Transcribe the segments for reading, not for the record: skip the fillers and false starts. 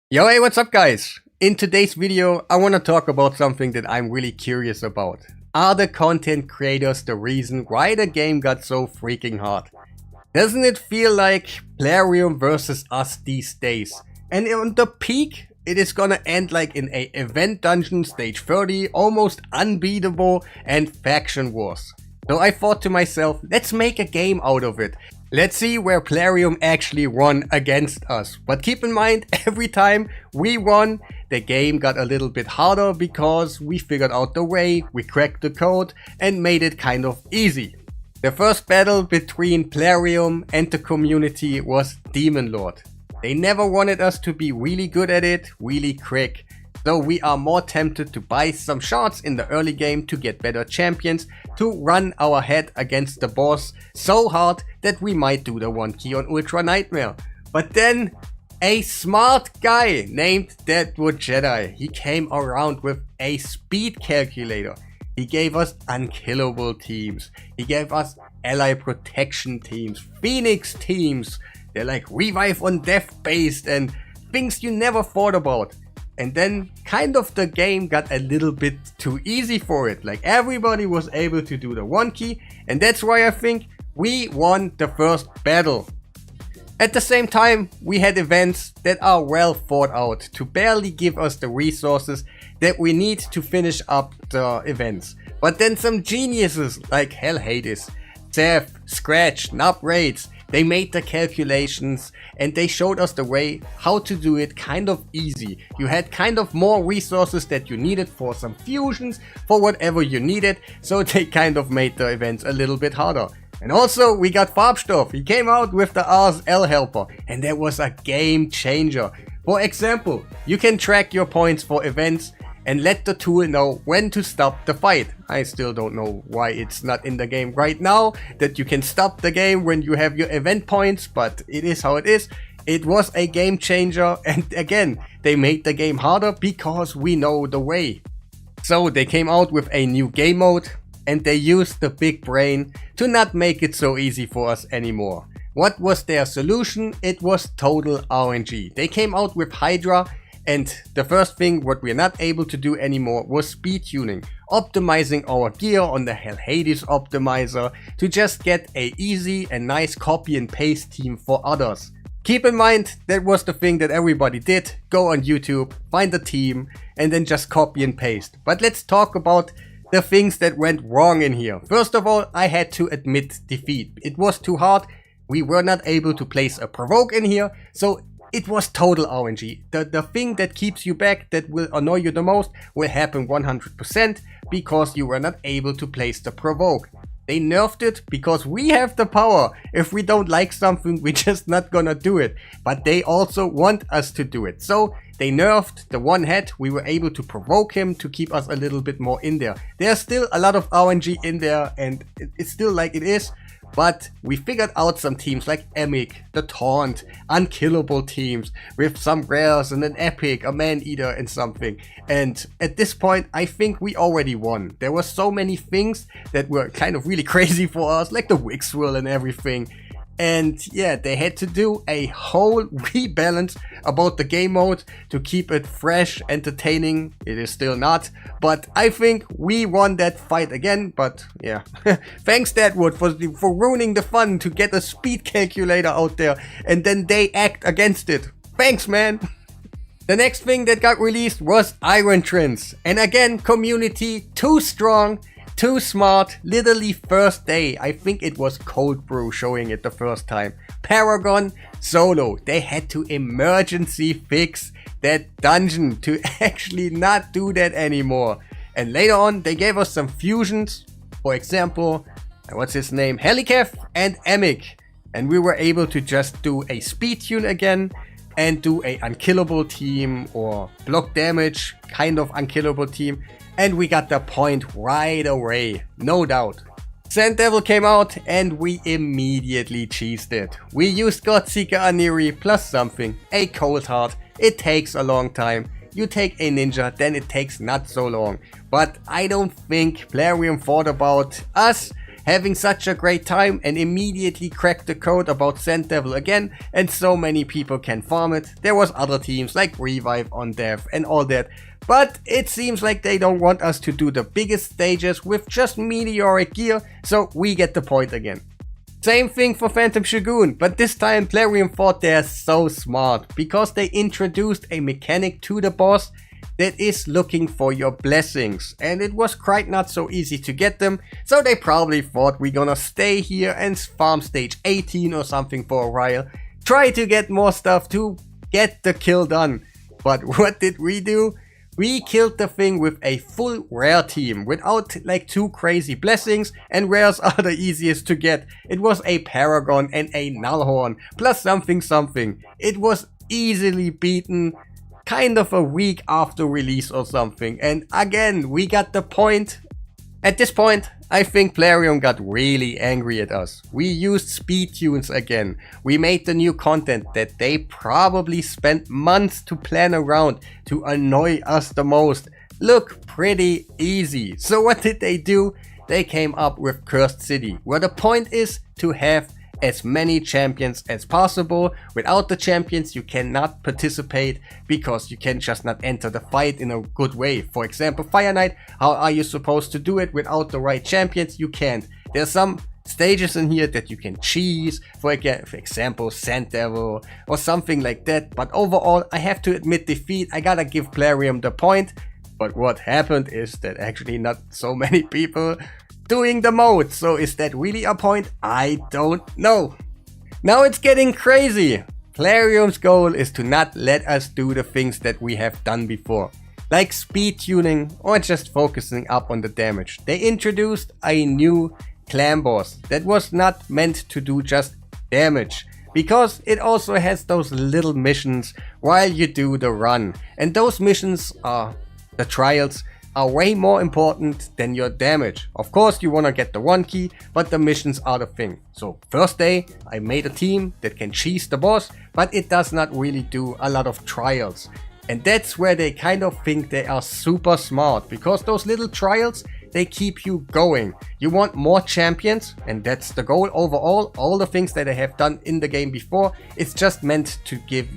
Yo, hey, what's up guys? In today's video, I want to talk about something that I'm really curious about. Are the content creators the reason why the game got so freaking hard? Doesn't it feel like PLARIUM versus us these days? And on the peak, it is gonna end like in a event dungeon stage 30, almost unbeatable, and faction wars. So I thought to myself, let's make a game out of it. Let's see where PLARIUM actually won against us. But keep in mind, every time we won, the game got a little bit harder because we figured out the way, we cracked the code and made it kind of easy. The first battle between PLARIUM and the community was Demon Lord. They never wanted us to be really good at it, really quick. So we are more tempted to buy some shards in the early game to get better champions, to run our head against the boss so hard that we might do the 1 key on Ultra Nightmare. But then a smart guy named Deadwood Jedi, he came around with a speed calculator. He gave us unkillable teams. He gave us ally protection teams, phoenix teams. They're like revive on death based and things you never thought about. And then kind of the game got a little bit too easy for it. Like everybody was able to do the 1 key, and that's why I think we won the first battle. At the same time, we had events that are well thought out to barely give us the resources that we need to finish up the events. But then some geniuses like Hell Hades, Seth, Scratch, Nub Raids, they made the calculations and they showed us the way how to do it kind of easy. You had kind of more resources that you needed for some fusions, for whatever you needed, so they kind of made the events a little bit harder. And also we got Farbstoff, he came out with the RSL helper and that was a game changer. For example, you can track your points for events and let the tool know when to stop the fight. I still don't know why it's not in the game right now, that you can stop the game when you have your event points, but it is how it is. It was a game changer, and again, they made the game harder because we know the way. So they came out with a new game mode, and they used the big brain to not make it so easy for us anymore. What was their solution? It was total RNG. They came out with Hydra, and the first thing what we're not able to do anymore was speed tuning, optimizing our gear on the Hell Hades optimizer to just get a easy and nice copy and paste team for others. Keep in mind, that was the thing that everybody did. Go on YouTube, find a team and then just copy and paste. But let's talk about the things that went wrong in here. First of all, I had to admit defeat. It was too hard. We were not able to place a provoke in here, so it was total RNG. The thing that keeps you back, that will annoy you the most, will happen 100% because you were not able to place the provoke. They nerfed it because we have the power. If we don't like something, we're just not gonna do it. But they also want us to do it. So they nerfed the one head. We were able to provoke him to keep us a little bit more in there. There's still a lot of RNG in there and it's still like it is. But we figured out some teams like Emic, the Taunt, unkillable teams with some rares and an epic, a man-eater and something. And at this point, I think we already won. There were so many things that were kind of really crazy for us, like the wig swirl and everything. And yeah, they had to do a whole rebalance about the game mode to keep it fresh, entertaining. It is still not, but I think we won that fight again. But yeah, thanks Deadwood for ruining the fun to get a speed calculator out there and then they act against it. Thanks, man. The next thing that got released was Iron Trance, and again, community too strong, too smart. Literally first day, I think it was Cold Brew showing it the first time. Paragon solo, they had to emergency fix that dungeon to actually not do that anymore. And later on, they gave us some fusions. For example, what's his name? Helicaf and Emic. And we were able to just do a speed tune again and do a unkillable team or block damage, kind of unkillable team. And we got the point right away, no doubt. Sand Devil came out and we immediately cheesed it. We used Godseeker Aniri plus something, a Cold Heart. It takes a long time. You take a ninja, then it takes not so long. But I don't think PLARIUM thought about us having such a great time and immediately cracked the code about Sand Devil again, and so many people can farm it. There was other teams like Revive on Dev and all that, but it seems like they don't want us to do the biggest stages with just meteoric gear, so we get the point again. Same thing for Phantom Shogun, but this time PLARIUM thought they're so smart because they introduced a mechanic to the boss that is looking for your blessings, and it was quite not so easy to get them, so they probably thought we're gonna stay here and farm stage 18 or something for a while, try to get more stuff to get the kill done. But what did we do? We killed the thing with a full rare team without like too crazy blessings, and rares are the easiest to get. It was a Paragon and a Nullhorn plus something. It was easily beaten kind of a week after release or something, and again we got the point. At this point I think PLARIUM got really angry at us. We used speed tunes again. We made the new content that they probably spent months to plan around to annoy us the most look pretty easy. So what did they do? They came up with Cursed City, where the point is to have as many champions as possible. Without the champions you cannot participate because you can just not enter the fight in a good way. For example, Fire Knight, how are you supposed to do it without the right champions? You can't. There's some stages in here that you can cheese, for example Sand Devil or something like that, but overall I have to admit defeat. I gotta give PLARIUM the point, but what happened is that actually not so many people doing the mode, so is that really a point? I don't know. Now it's getting crazy. PLARIUM's goal is to not let us do the things that we have done before, like speed tuning or just focusing up on the damage. They introduced a new clan boss that was not meant to do just damage, because it also has those little missions while you do the run, and those missions are the trials, are way more important than your damage. Of course you wanna get the 1 key, but the missions are the thing. So first day I made a team that can cheese the boss, but it does not really do a lot of trials. And that's where they kind of think they are super smart, because those little trials, they keep you going. You want more champions, and that's the goal overall. All the things that I have done in the game before, it's just meant to give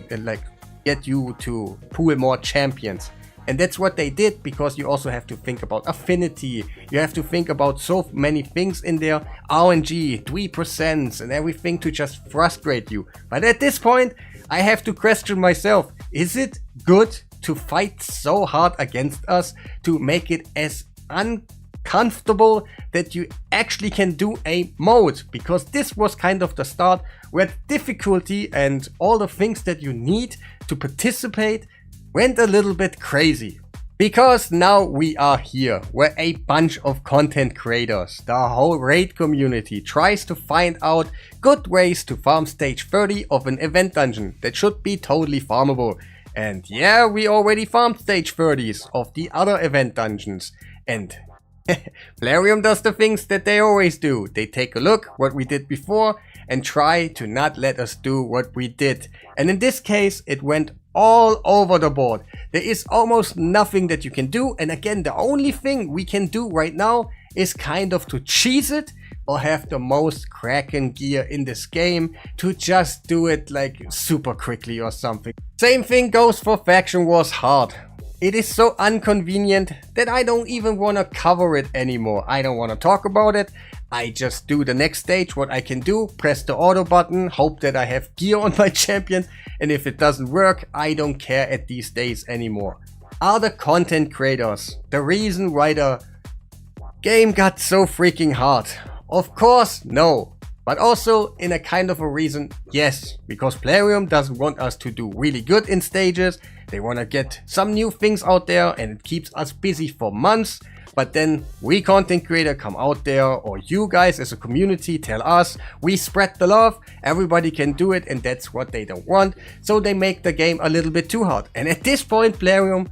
get you to pool more champions. And that's what they did, because you also have to think about affinity. You have to think about so many things in there. RNG, 3% and everything to just frustrate you. But at this point, I have to question myself. Is it good to fight so hard against us to make it as uncomfortable that you actually can do a mode? Because this was kind of the start where difficulty and all the things that you need to participate went a little bit crazy. Because now we are here, where a bunch of content creators, the whole raid community, tries to find out good ways to farm stage 30 of an event dungeon that should be totally farmable. And yeah, we already farmed stage 30s of the other event dungeons. And PLARIUM does the things that they always do. They take a look what we did before and try to not let us do what we did. And in this case, it went all over the board. There is almost nothing that you can do, and again the only thing we can do right now is kind of to cheese it or have the most Kraken gear in this game to just do it like super quickly or something. Same thing goes for Faction Wars Hard. It is so inconvenient that I don't even want to cover it anymore. I don't want to talk about it. I just do the next stage, what I can do, press the auto button, hope that I have gear on my champion, and if it doesn't work, I don't care at these days anymore. Are the content creators the reason why the game got so freaking hard? Of course, no. But also in a kind of a reason, yes. Because PLARIUM doesn't want us to do really good in stages. They want to get some new things out there, and it keeps us busy for months. But then we content creator come out there, or you guys as a community tell us, we spread the love, everybody can do it, and that's what they don't want. So they make the game a little bit too hard. And at this point, PLARIUM,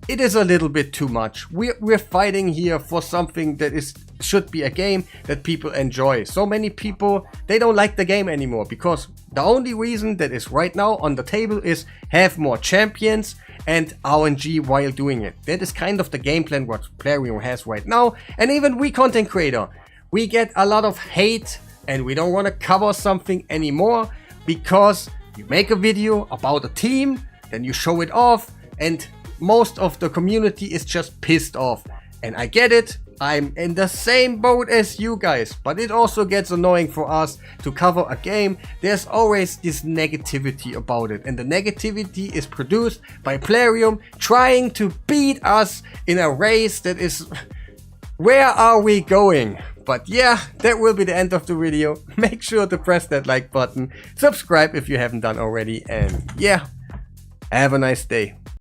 it is a little bit too much. We're fighting here for something that should be a game that people enjoy. So many people, they don't like the game anymore, because the only reason that is right now on the table is have more champions and RNG while doing it. That is kind of the game plan what PLARIUM has right now. And even we content creator, we get a lot of hate and we don't want to cover something anymore because you make a video about a team, then you show it off, and most of the community is just pissed off. And I get it, I'm in the same boat as you guys, but it also gets annoying for us to cover a game. There's always this negativity about it, and the negativity is produced by PLARIUM trying to beat us in a race that is... Where are we going? But yeah, that will be the end of the video. Make sure to press that like button, subscribe if you haven't done already, and yeah, have a nice day.